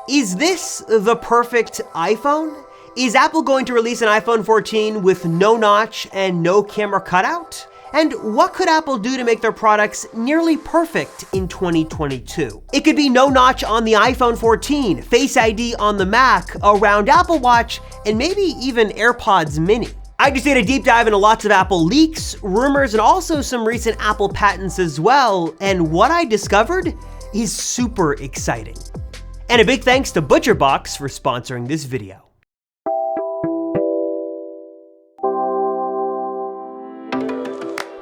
Is this the perfect iPhone? Is Apple going to release an iPhone 14 with no notch and no camera cutout? And what could Apple do to make their products nearly perfect in 2022? It could be no notch on the iPhone 14, Face ID on the Mac, a round Apple Watch, and maybe even AirPods mini. I just did a deep dive into lots of Apple leaks, rumors, and also some recent Apple patents as well, and what I discovered is super exciting. And a big thanks to ButcherBox for sponsoring this video.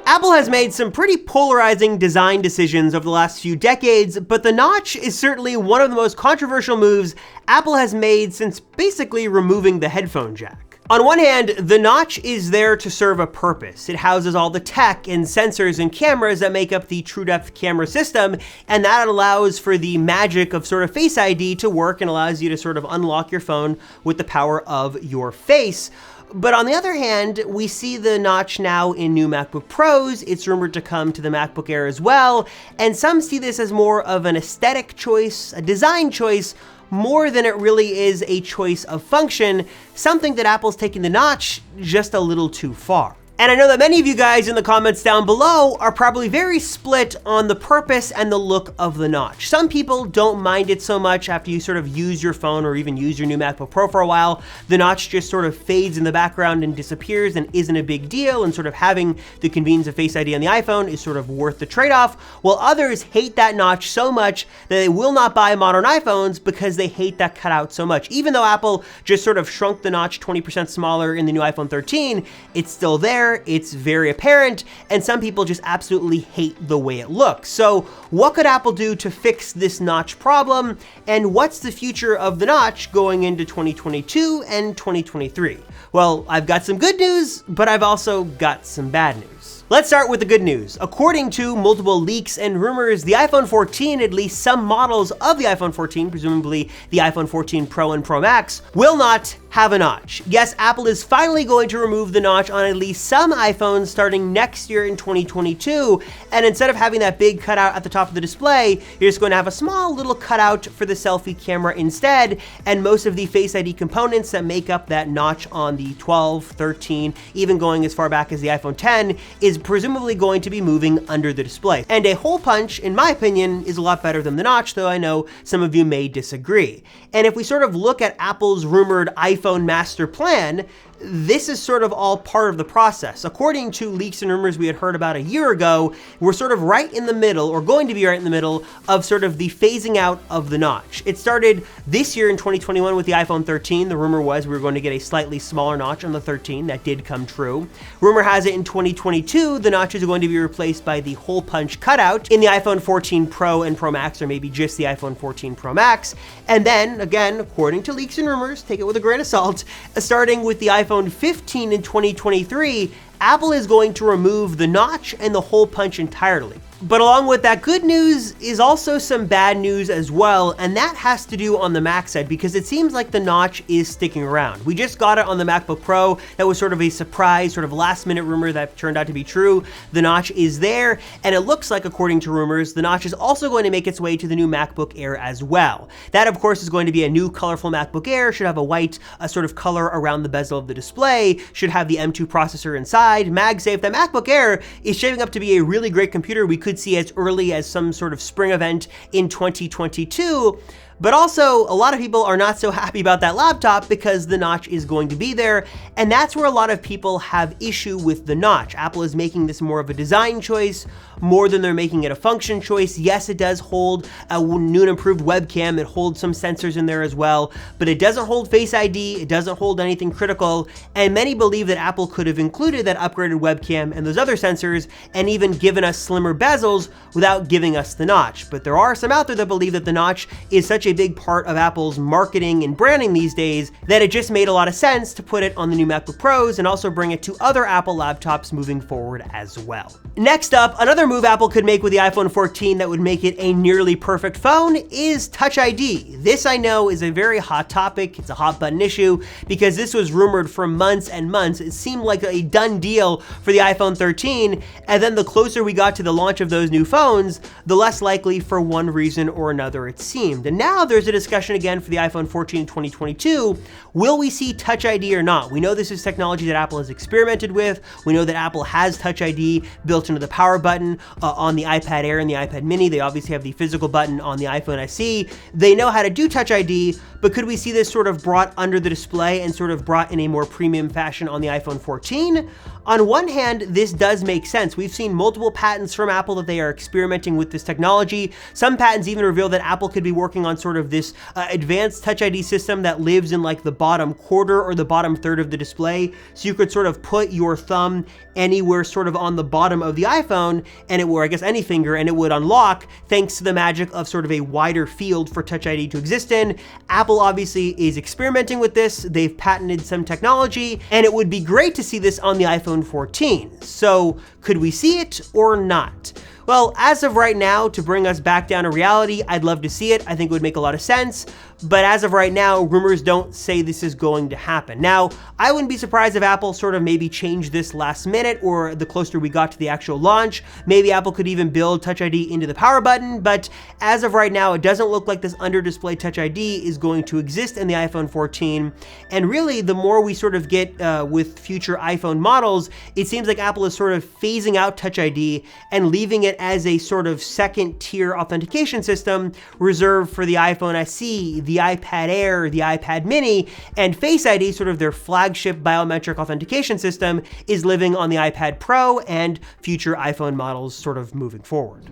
Apple has made some pretty polarizing design decisions over the last few decades, but the notch is certainly one of the most controversial moves Apple has made since basically removing the headphone jack. On one hand, the notch is there to serve a purpose. It houses all the tech and sensors and cameras that make up the TrueDepth camera system, and that allows for the magic of sort of Face ID to work and allows you to sort of unlock your phone with the power of your face. But on the other hand, we see the notch now in new MacBook Pros. It's rumored to come to the MacBook Air as well, and some see this as more of an aesthetic choice, a design choice, more than it really is a choice of function, something that Apple's taking the notch just a little too far. And I know that many of you guys in the comments down below are probably very split on the purpose and the look of the notch. Some people don't mind it so much after you sort of use your phone or even use your new MacBook Pro for a while. The notch just sort of fades in the background and disappears and isn't a big deal, and sort of having the convenience of Face ID on the iPhone is sort of worth the trade-off, while others hate that notch so much that they will not buy modern iPhones because they hate that cutout so much. Even though Apple just sort of shrunk the notch 20% smaller in the new iPhone 13, it's still there. It's very apparent, and some people just absolutely hate the way it looks. So what could Apple do to fix this notch problem, and what's the future of the notch going into 2022 and 2023? Well, I've got some good news, but I've also got some bad news. Let's start with the good news. According to multiple leaks and rumors, the iPhone 14, at least some models of the iPhone 14, presumably the iPhone 14 Pro and Pro Max, will not have a notch. Yes, Apple is finally going to remove the notch on at least some iPhones starting next year in 2022, and instead of having that big cutout at the top of the display, you're just going to have a small little cutout for the selfie camera instead, and most of the Face ID components that make up that notch on the 12, 13, even going as far back as the iPhone 10, is presumably going to be moving under the display. And a hole punch, in my opinion, is a lot better than the notch, though I know some of you may disagree. And if we sort of look at Apple's rumored iPhone master plan, this is sort of all part of the process. According to leaks and rumors we had heard about a year ago, we're sort of right in the middle, or going to be right in the middle, of sort of the phasing out of the notch. It started this year in 2021 with the iPhone 13. The rumor was we were going to get a slightly smaller notch on the 13. That did come true. Rumor has it in 2022, the notch is going to be replaced by the hole punch cutout in the iPhone 14 Pro and Pro Max, or maybe just the iPhone 14 Pro Max. And then, again, according to leaks and rumors, take it with a grain of salt, starting with the iPhone 15 in 2023, Apple is going to remove the notch and the hole punch entirely. But along with that good news is also some bad news as well, and that has to do on the Mac side, because it seems like the notch is sticking around. We just got it on the MacBook Pro. That was sort of a surprise, sort of last minute rumor that turned out to be true. The notch is there, and it looks like, according to rumors, the notch is also going to make its way to the new MacBook Air as well. That, of course, is going to be a new colorful MacBook Air, should have a white sort of color around the bezel of the display, should have the M2 processor inside, MagSafe. The MacBook Air is shaping up to be a really great computer we could see as early as some sort of spring event in 2022. But also, a lot of people are not so happy about that laptop because the notch is going to be there, and that's where a lot of people have issue with the notch. Apple is making this more of a design choice, more than they're making it a function choice. Yes, it does hold a new and improved webcam, it holds some sensors in there as well, but it doesn't hold Face ID, it doesn't hold anything critical, and many believe that Apple could have included that upgraded webcam and those other sensors, and even given us slimmer bezels without giving us the notch. But there are some out there that believe that the notch is such a big part of Apple's marketing and branding these days that it just made a lot of sense to put it on the new MacBook Pros and also bring it to other Apple laptops moving forward as well. Next up, another move Apple could make with the iPhone 14 that would make it a nearly perfect phone is Touch ID. This, I know, is a very hot topic. It's a hot button issue because this was rumored for months and months. It seemed like a done deal for the iPhone 13, and then the closer we got to the launch of those new phones, the less likely for one reason or another it seemed. And now now there's a discussion again for the iPhone 14 in 2022. Will we see Touch ID or not? We know this is technology that Apple has experimented with. We know that Apple has Touch ID built into the power button on the iPad Air and the iPad Mini. They obviously have the physical button on the iPhone SE. They know how to do Touch ID, but could we see this sort of brought under the display and sort of brought in a more premium fashion on the iPhone 14? On one hand, this does make sense. We've seen multiple patents from Apple that they are experimenting with this technology. Some patents even reveal that Apple could be working on sort of this advanced Touch ID system that lives in like the bottom quarter or the bottom third of the display. So you could sort of put your thumb anywhere sort of on the bottom of the iPhone and it, or I guess any finger, and it would unlock thanks to the magic of sort of a wider field for Touch ID to exist in. Apple obviously is experimenting with this. They've patented some technology and it would be great to see this on the iPhone 14. So could we see it or not? Well, as of right now, to bring us back down to reality, I'd love to see it. I think it would make a lot of sense. But as of right now, rumors don't say this is going to happen. Now, I wouldn't be surprised if Apple sort of maybe changed this last minute or the closer we got to the actual launch. Maybe Apple could even build Touch ID into the power button, but as of right now, it doesn't look like this under-display Touch ID is going to exist in the iPhone 14. And really, the more we sort of get with future iPhone models, it seems like Apple is sort of phasing out Touch ID and leaving it as a sort of second-tier authentication system reserved for the iPhone SE, the iPad Air, the iPad Mini, and Face ID, sort of their flagship biometric authentication system, is living on the iPad Pro and future iPhone models sort of moving forward.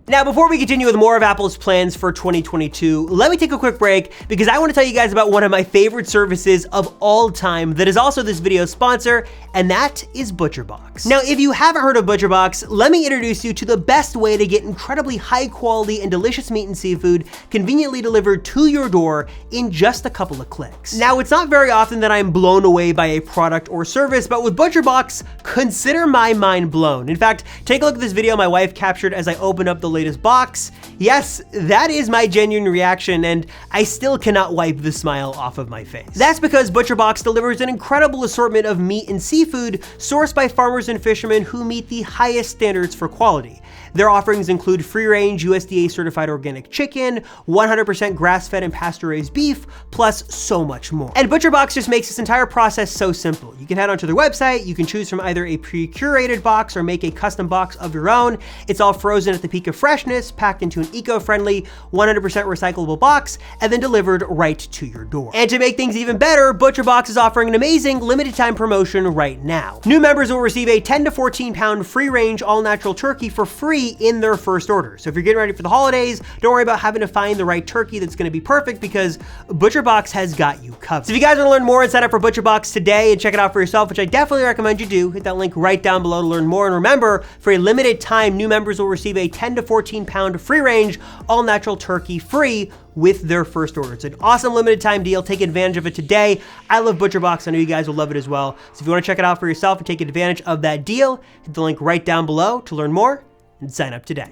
Now, before we continue with more of Apple's plans for 2022, let me take a quick break because I want to tell you guys about one of my favorite services of all time that is also this video's sponsor, and that is ButcherBox. Now, if you haven't heard of ButcherBox, let me introduce you to the best way to get incredibly high quality and delicious meat and seafood conveniently delivered to your door in just a couple of clicks. Now, it's not very often that I'm blown away by a product or service, but with ButcherBox, consider my mind blown. In fact, take a look at this video my wife captured as I open up the latest box. Yes, that is my genuine reaction, and I still cannot wipe the smile off of my face. That's because ButcherBox delivers an incredible assortment of meat and seafood sourced by farmers and fishermen who meet the highest standards for quality. Their offerings include free-range USDA certified organic chicken, 100% grass-fed and pasture-raised beef, plus so much more. And ButcherBox just makes this entire process so simple. You can head onto their website, you can choose from either a pre-curated box or make a custom box of your own. It's all frozen at the peak of freshness, packed into an eco-friendly, 100% recyclable box, and then delivered right to your door. And to make things even better, ButcherBox is offering an amazing limited time promotion right now. New members will receive a 10 to 14 pound free-range all-natural turkey for free in their first order. So if you're getting ready for the holidays, don't worry about having to find the right turkey that's going to be perfect because ButcherBox has got you covered. So if you guys want to learn more and sign up for ButcherBox today and check it out for yourself, which I definitely recommend you do, hit that link right down below to learn more. And remember, for a limited time, new members will receive a 10 to 14 pound free-range all-natural turkey free with their first order. It's an awesome limited time deal. Take advantage of it today. I love ButcherBox. I know you guys will love it as well. So if you want to check it out for yourself and take advantage of that deal, hit the link right down below to learn more and sign up today.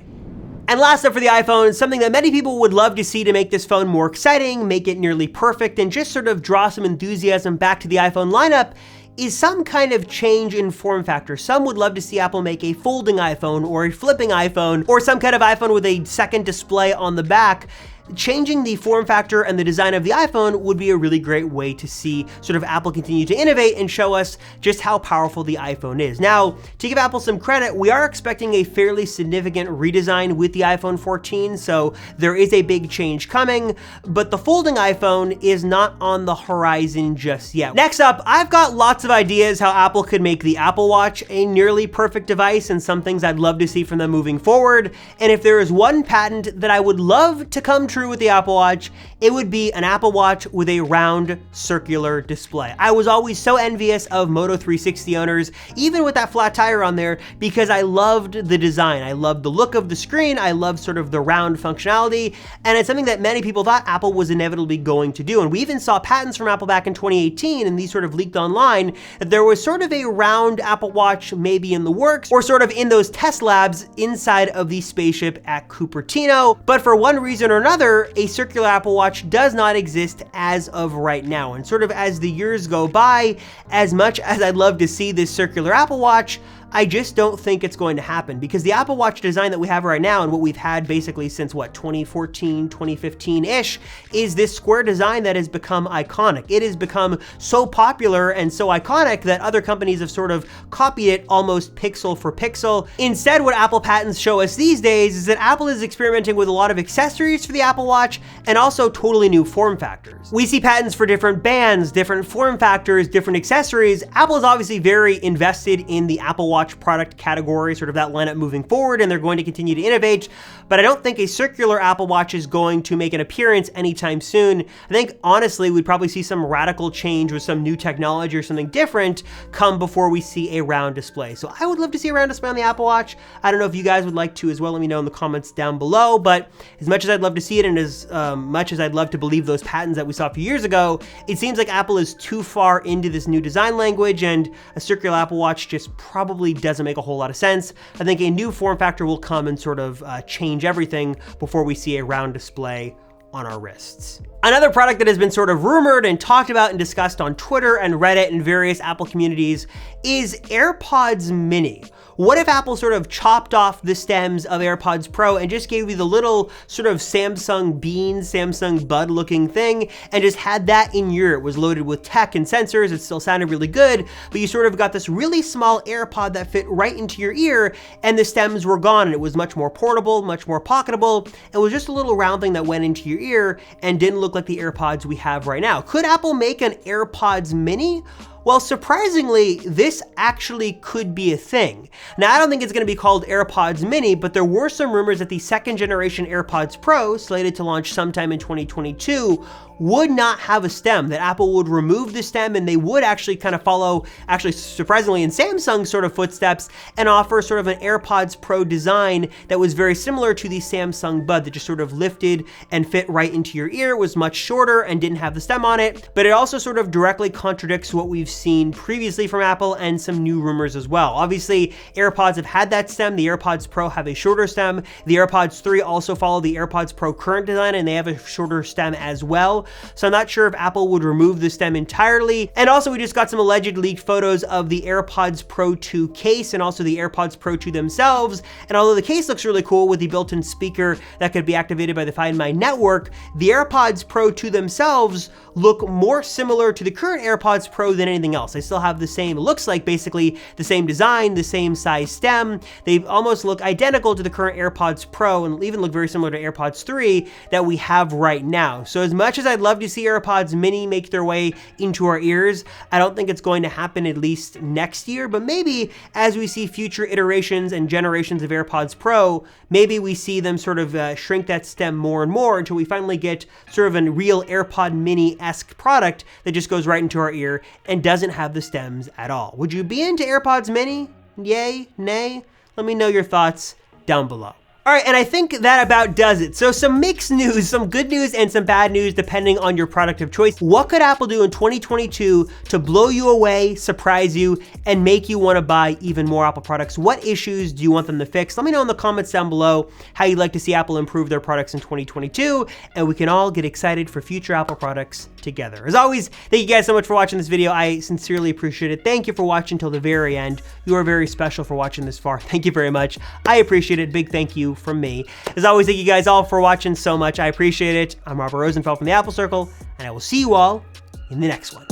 And last up for the iPhone, something that many people would love to see to make this phone more exciting, make it nearly perfect, and just sort of draw some enthusiasm back to the iPhone lineup is some kind of change in form factor. Some would love to see Apple make a folding iPhone or a flipping iPhone or some kind of iPhone with a second display on the back. Changing the form factor and the design of the iPhone would be a really great way to see sort of Apple continue to innovate and show us just how powerful the iPhone is. Now, to give Apple some credit, we are expecting a fairly significant redesign with the iPhone 14, so there is a big change coming, but the folding iPhone is not on the horizon just yet. Next up, I've got lots of ideas how Apple could make the Apple Watch a nearly perfect device and some things I'd love to see from them moving forward. And if there is one patent that I would love to come true with the Apple Watch, it would be an Apple Watch with a round circular display. I was always so envious of Moto 360 owners, even with that flat tire on there, because I loved the design. I loved the look of the screen. I loved sort of the round functionality. And it's something that many people thought Apple was inevitably going to do. And we even saw patents from Apple back in 2018, and these sort of leaked online, that there was sort of a round Apple Watch maybe in the works, or sort of in those test labs inside of the spaceship at Cupertino. But for one reason or another, a circular Apple Watch does not exist as of right now. And sort of as the years go by, as much as I'd love to see this circular Apple Watch, I just don't think it's going to happen, because the Apple Watch design that we have right now and what we've had basically since what, 2014, 2015-ish, is this square design that has become iconic. It has become so popular and so iconic that other companies have sort of copied it almost pixel for pixel. Instead, what Apple patents show us these days is that Apple is experimenting with a lot of accessories for the Apple Watch and also totally new form factors. We see patents for different bands, different form factors, different accessories. Apple is obviously very invested in the Apple Watch product category, sort of that lineup moving forward, and they're going to continue to innovate, but I don't think a circular Apple Watch is going to make an appearance anytime soon. I think, honestly, we'd probably see some radical change with some new technology or something different come before we see a round display. So I would love to see a round display on the Apple Watch. I don't know if you guys would like to as well. Let me know in the comments down below, but as much as I'd love to see it and as much as I'd love to believe those patents that we saw a few years ago, it seems like Apple is too far into this new design language, and a circular Apple Watch just probably doesn't make a whole lot of sense. I think a new form factor will come and sort of change everything before we see a round display on our wrists. Another product that has been sort of rumored and talked about and discussed on Twitter and Reddit and various Apple communities is AirPods Mini. What if Apple sort of chopped off the stems of AirPods Pro and just gave you the little sort of Samsung Bean, Samsung Bud looking thing and just had that in your ear? It was loaded with tech and sensors, it still sounded really good, but you sort of got this really small AirPod that fit right into your ear and the stems were gone, and it was much more portable, much more pocketable. It was just a little round thing that went into your ear and didn't look like the AirPods we have right now. Could Apple make an AirPods Mini? Well, surprisingly, this actually could be a thing. Now, I don't think it's going to be called AirPods Mini, but there were some rumors that the second generation AirPods Pro, slated to launch sometime in 2022, would not have a stem, that Apple would remove the stem and they would actually kind of follow, actually surprisingly in Samsung's sort of footsteps, and offer sort of an AirPods Pro design that was very similar to the Samsung Bud, that just sort of lifted and fit right into your ear, was much shorter and didn't have the stem on it, but it also sort of directly contradicts what we've seen previously from Apple and some new rumors as well. Obviously, AirPods have had that stem, the AirPods Pro have a shorter stem, the AirPods 3 also follow the AirPods Pro current design and they have a shorter stem as well. So I'm not sure if Apple would remove the stem entirely. And also, we just got some alleged leaked photos of the AirPods Pro 2 case and also the AirPods Pro 2 themselves. And although the case looks really cool with the built-in speaker that could be activated by the Find My network, the AirPods Pro 2 themselves look more similar to the current AirPods Pro than anything else. They still have the same, looks like basically the same design, the same size stem. They almost look identical to the current AirPods Pro and even look very similar to AirPods 3 that we have right now. So as much as I'd love to see AirPods Mini make their way into our ears, I don't think it's going to happen at least next year, but maybe as we see future iterations and generations of AirPods Pro, maybe we see them sort of shrink that stem more and more until we finally get sort of a real AirPod Mini-esque product that just goes right into our ear and doesn't have the stems at all. Would you be into AirPods Mini? Yay? Nay? Let me know your thoughts down below. All right, and I think that about does it. So some mixed news, some good news and some bad news depending on your product of choice. What could Apple do in 2022 to blow you away, surprise you, and make you want to buy even more Apple products? What issues do you want them to fix? Let me know in the comments down below how you'd like to see Apple improve their products in 2022, and we can all get excited for future Apple products together. As always, thank you guys so much for watching this video. I sincerely appreciate it. Thank you for watching till the very end. You are very special for watching this far. Thank you very much. I appreciate it. Big thank you from me. As always, thank you guys all for watching so much. I appreciate it. I'm Robert Rosenfeld from the Apple Circle, and I will see you all in the next one.